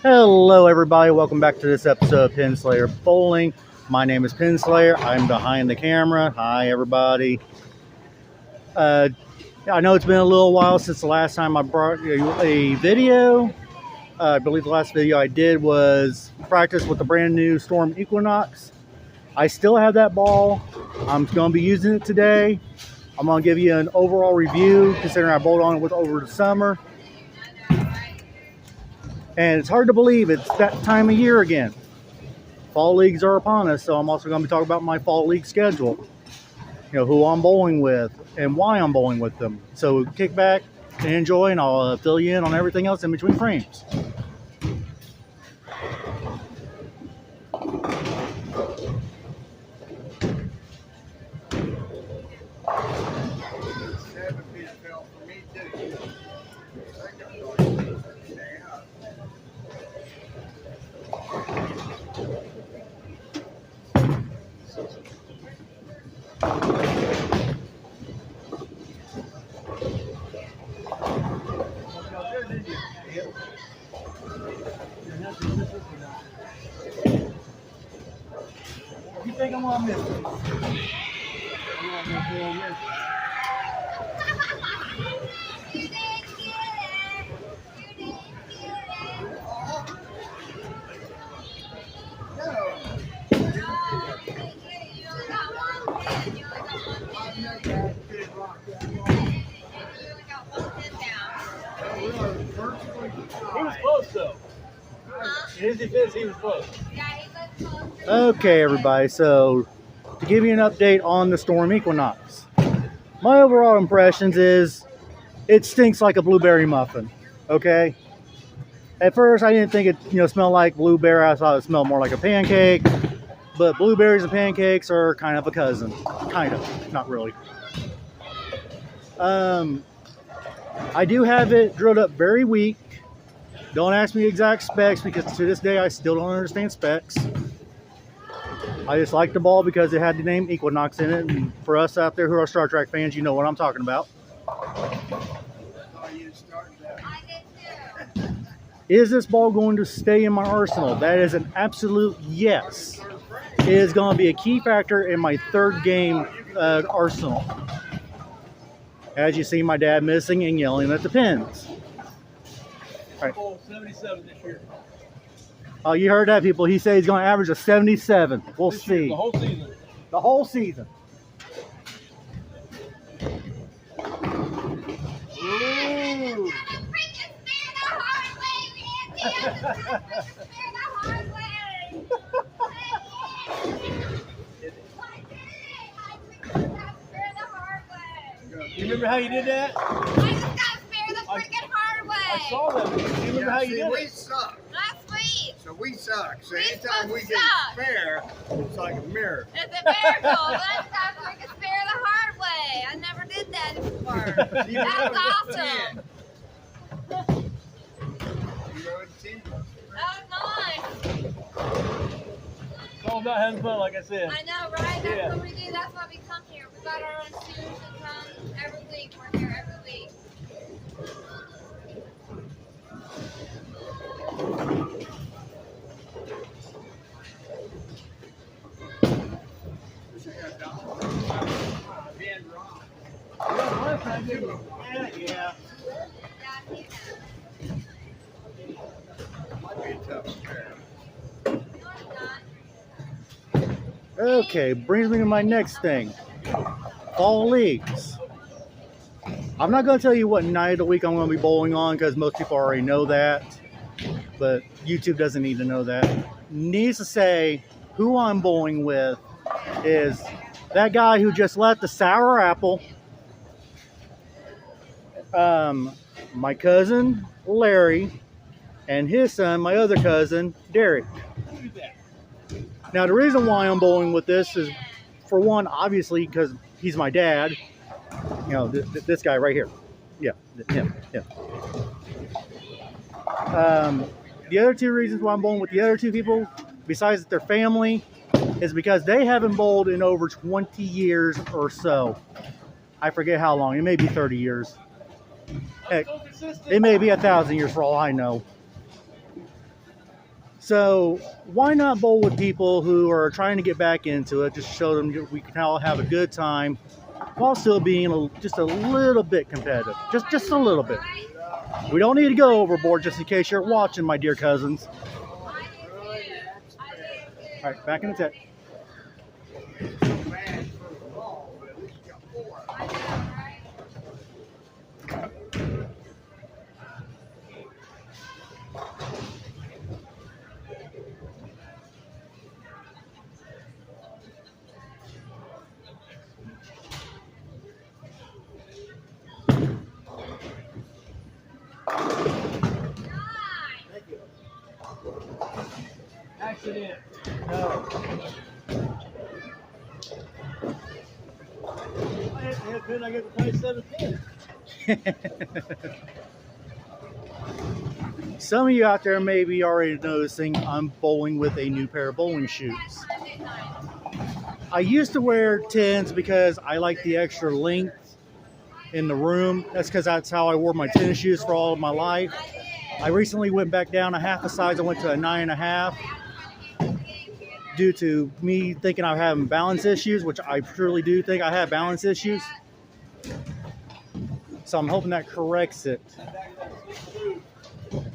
Hello, everybody. Welcome back to this episode of Pinslayer Bowling. My name is Pinslayer. I'm behind the camera. Hi, everybody. Uh, I know it's been a little while since the last time I brought you a video. I believe the last video I did was practice with the brand new Storm Equinox. I still have that ball. I'm going to be using it today. I'm going to give you an overall review considering I bowled on it over the summer. And it's hard to believe it's that time of year again. Fall leagues are upon us, so I'm also going to be talking about my fall league schedule. You know, who I'm bowling with and why I'm bowling with them. So kick back and enjoy, and I'll fill you in on everything else in between frames. You think I'm gonna miss it? He was close though. In his defense, he was close. Okay, everybody, so to give you an update on the Storm Equinox, my overall impressions is it stinks like a blueberry muffin. Okay, at first I didn't think it smelled like blueberry. I thought it smelled more like a pancake, but blueberries and pancakes are kind of a cousin. Kind of, not really. I do have it drilled up very weak. Don't ask me exact specs because to this day I still don't understand specs. I just like the ball because it had the name Equinox in it, and for us out there who are Star Trek fans, you know what I'm talking about. Is this ball going to stay in my arsenal? That is an absolute yes. It is going to be a key factor in my third game arsenal. As you see my dad missing and yelling at the pins. Right. 77 this year. Oh, you heard that, people. He said he's going to average a 77. We'll this see. Year, the whole season. The whole season. Ooh. You remember how you did that? I just got spare the freaking hard way. I saw that. You remember how you did we it? suck. Not sweet. So we suck. So We anytime we suck. get spare, it's like a mirror. It's a miracle. I just got freaking spare the hard way. I never did that before. You That's rode awesome. 10. You rode 10. That was nice. It's all about having fun, like I said. I know, right? That's Yeah. what we do. That's why we come here. We got our own shoes and come every week. We're here every week. Yeah. Might be a tough spare. No, it's not. Okay, brings me to my next thing. Fall leagues. I'm not going to tell you what night of the week I'm going to be bowling on because most people already know that. But YouTube doesn't need to know that. Needs to say who I'm bowling with is that guy who just left the Sour Apple. My cousin Larry and his son, my other cousin Derek. Now the reason why I'm bowling with this is, for one, obviously because he's my dad. You know, this guy right here. Yeah, him. The other two reasons why I'm bowling with the other two people, besides their family, is because they haven't bowled in over 20 years or so. I forget how long. It may be 30 years. Heck, it may be 1,000 years for all I know. So why not bowl with people who are trying to get back into it? Just show them we can all have a good time while still being just a little bit competitive. Just a little bit. We don't need to go overboard, just in case you're watching, my dear cousins. All right, back in the tech. Man for the ball, but at least you got 4. Accident. No. I hit the pin, I get to play 7 pins. Some of you out there may be already noticing I'm bowling with a new pair of bowling shoes. I used to wear 10s because I like the extra length in the room. That's because that's how I wore my tennis shoes for all of my life. I recently went back down a half a size. I went to a 9.5 due to me thinking I'm having balance issues, which I truly do think I have balance issues. So I'm hoping that corrects it. Don't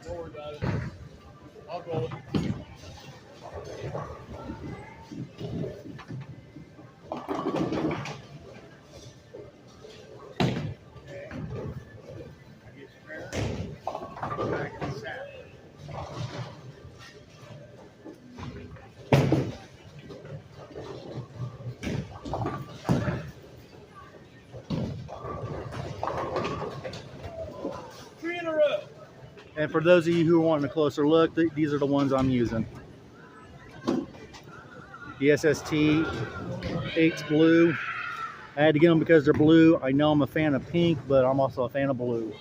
worry about it. I'll roll it. Back in the saddle. Three in a row. And for those of you who are wanting a closer look, these are the ones I'm using. The SST 8's blue. I had to get them because they're blue. I know I'm a fan of pink, but I'm also a fan of blue.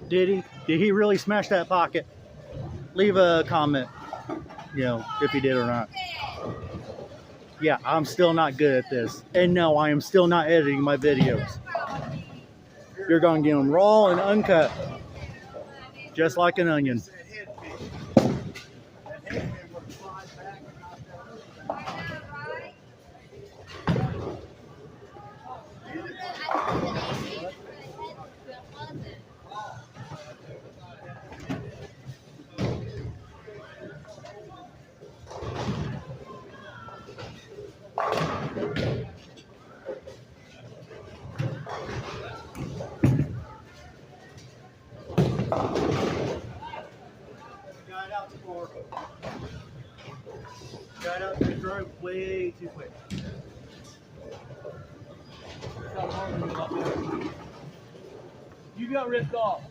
Did he? Did he really smash that pocket? Leave a comment, if he did or not. Yeah, I'm still not good at this. And no, I am still not editing my videos. You're going to get them raw and uncut. Just like an onion. That head pin. That head pin would slide back and knock that other thing. Got out to drove way too quick. You got ripped off.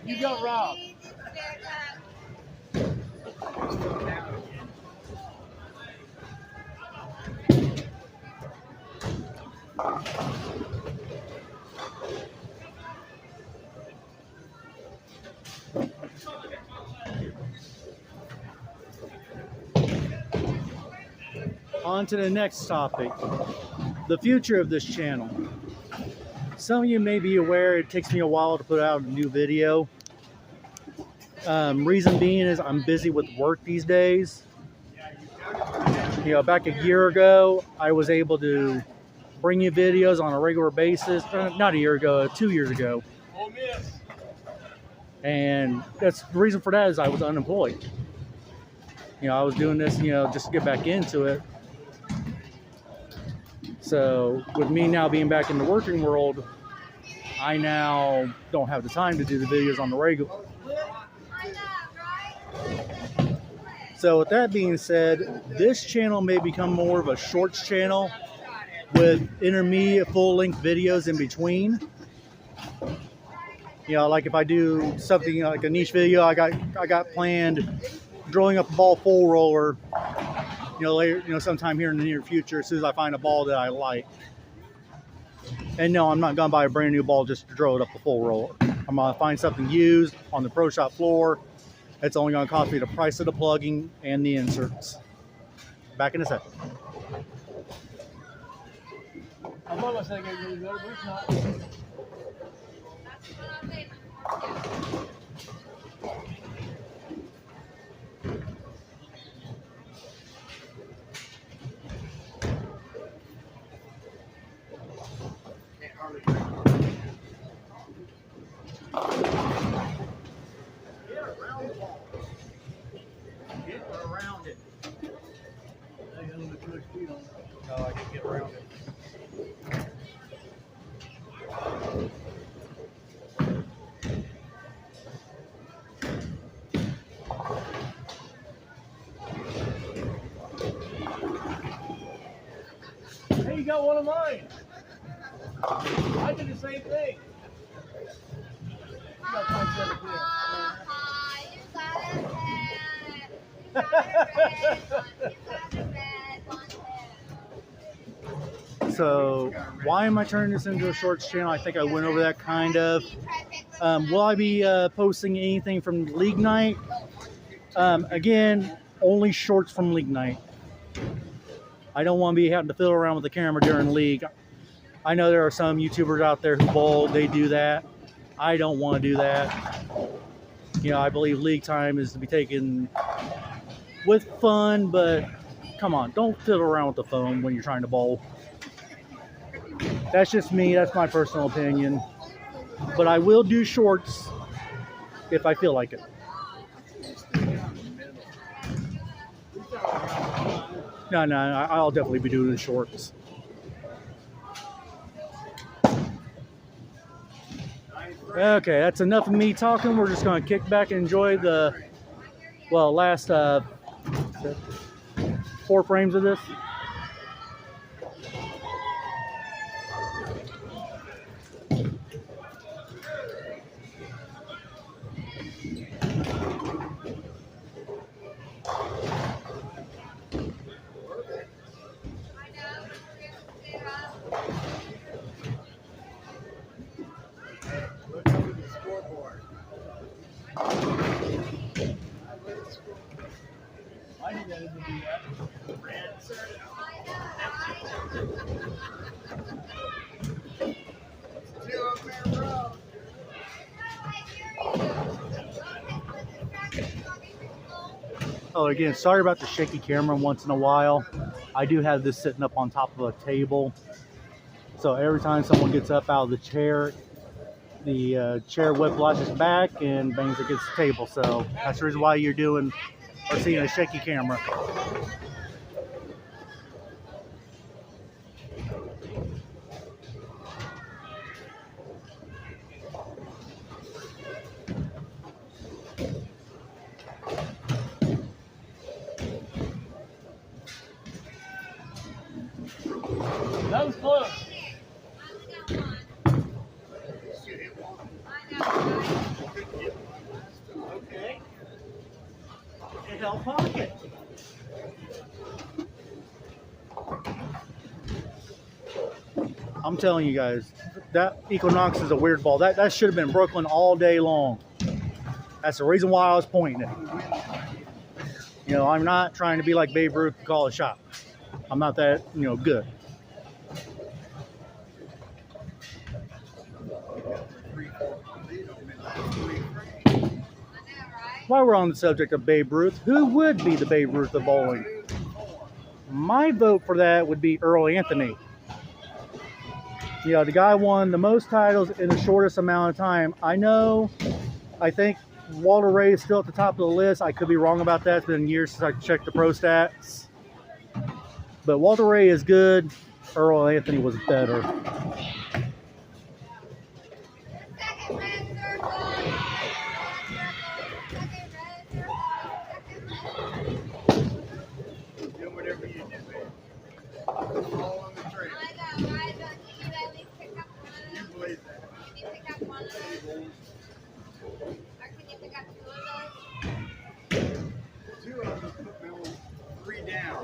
You got robbed. On to the next topic, the future of this channel. some of you may be aware it takes me a while to put out a new video. Reason being is I'm busy with work these days. You know, back a year ago, I was able to bring you videos on a regular basis. Not a year ago, 2 years ago. Oh, miss. And that's the reason for that is I was unemployed. You know, I was doing this, you know, just to get back into it. So with me now being back in the working world, I now don't have the time to do the videos on the regular. So with that being said, this channel may become more of a shorts channel with intermediate full-length videos in between. You know, like if I do something like a niche video, I got planned drilling up a ball full roller. You know, later, you know, sometime here in the near future, as soon as I find a ball that I like. And no, I'm not gonna buy a brand new ball just to drill it up a full roller. I'm gonna find something used on the pro shop floor. It's only gonna cost me the price of the plugging and the inserts. Back in a second. I'm almost saying it's but it's not. Around it. I got a little too much speed on it. No, I can get around it. Hey, you got one of mine. I did the same thing. You got 5 seconds So why am I turning this into a shorts channel? I think I went over that kind of. Will I be posting anything from league night? Again, only shorts from league night. I don't want to be having to fiddle around with the camera during league. I know there are some YouTubers out there who bowl, they do that. I don't want to do that. You know, I believe league time is to be taken with fun, but come on, don't fiddle around with the phone when you're trying to bowl. That's just me, that's my personal opinion. But I will do shorts if I feel like it. No, I'll definitely be doing the shorts. Okay, that's enough of me talking. We're just going to kick back and enjoy the, well, last 4 frames of this. I knew that it would be that. Oh, again, sorry about the shaky camera once in a while. I do have this sitting up on top of a table. So every time someone gets up out of the chair, the chair whiplashes back and bangs against the table. So that's the reason why you're doing or seeing a shaky camera. That was close. Okay. It held pocket. I'm telling you guys, that Equinox is a weird ball. That should have been Brooklyn all day long. That's the reason why I was pointing it. You know, I'm not trying to be like Babe Ruth and call a shot. I'm not that, you know, good. lead them in last 3 frames. I know, right? While we're on the subject of Babe Ruth, who would be the Babe Ruth of bowling? My vote for that would be Earl Anthony. You know, the guy won the most titles in the shortest amount of time. I think Walter Ray is still at the top of the list. I could be wrong about that. It's been years since I checked the pro stats. But Walter Ray is good. Earl Anthony was better. Second red circle. Second red circle. Do whatever you do, man. All on the trail. I know, right? But can you at least pick up one of You them? believe that? Can you pick up one of those? Or can you pick up 2 of those? 2 of them put me on 3 down.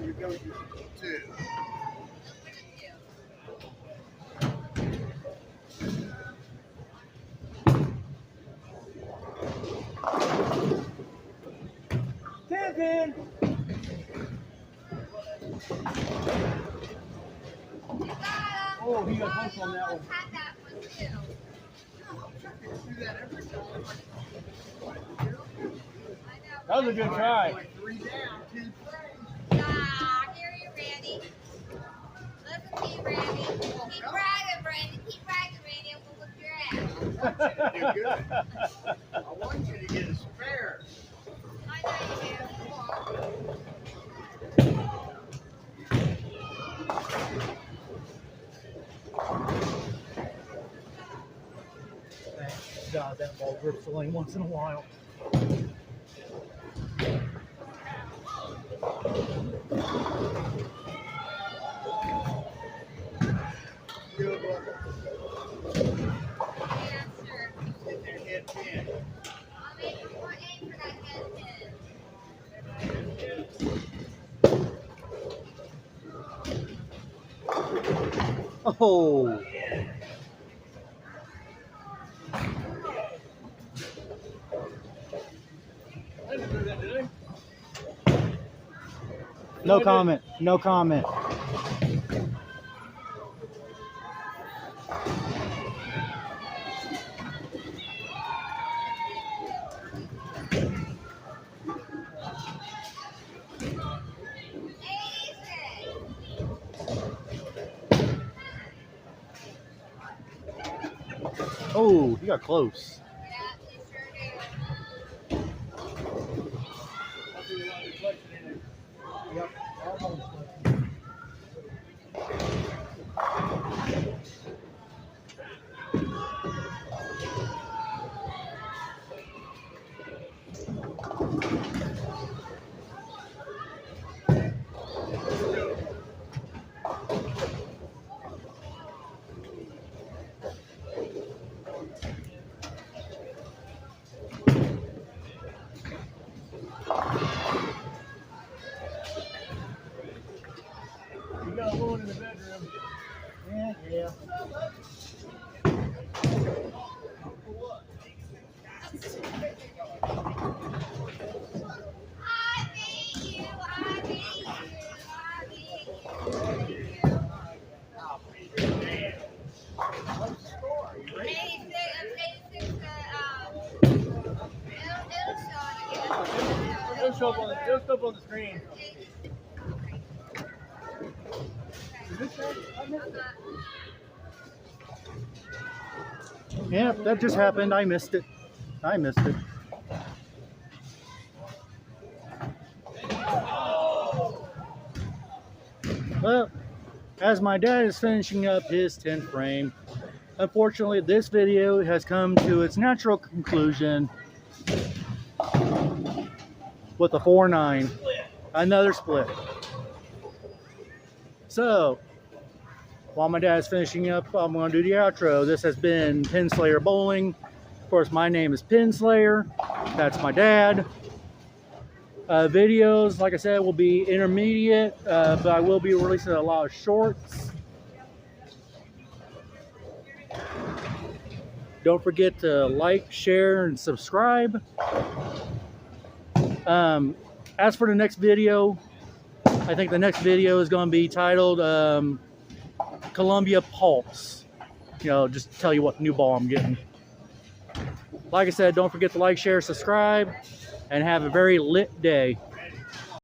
You go to 2. Look at you. Pimpin'! You got 'em. Oh, he got close on that You one. almost had that one too. Do that every time. I know. That was a good try. Like 3 down, 10 frames. Ah, here you, Randy. Listen to you, Randy. Keep bragging, Randy. Keep bragging, Randy. I'm gonna whip your ass. I want you to do good. I want you to get a spare. I know you do. Come on. God, that ball grips the lane once in a while. Good luck. Yeah, sure. Get that head pin. I'll make you more aim for that head pin. Oh, I didn't do that, did I? no comment. No comment. Easy. Oh, you got close. Yeah, they sure do. I'll do a lot of reflection in it. Yep, almost. You got a woman in the bedroom. Yeah. I beat you. I beat you. I beat you. I'll beat your man. What's the score? You ready? 86 it'll show it again. It'll show up on the screen. Yeah, that just happened. I missed it. Well, as my dad is finishing up his 10th frame, unfortunately this video has come to its natural conclusion with a 4-9. Another split. So, while my dad's finishing up, I'm going to do the outro. This has been Pinslayer Bowling. Of course, my name is Pinslayer. That's my dad. Videos, like I said, will be intermediate, but I will be releasing a lot of shorts. Don't forget to like, share, and subscribe. As for the next video, I think the next video is going to be titled Columbia Pulse. you know, just tell you what new ball I'm getting. Like I said, don't forget to like, share, subscribe, and have a very lit day.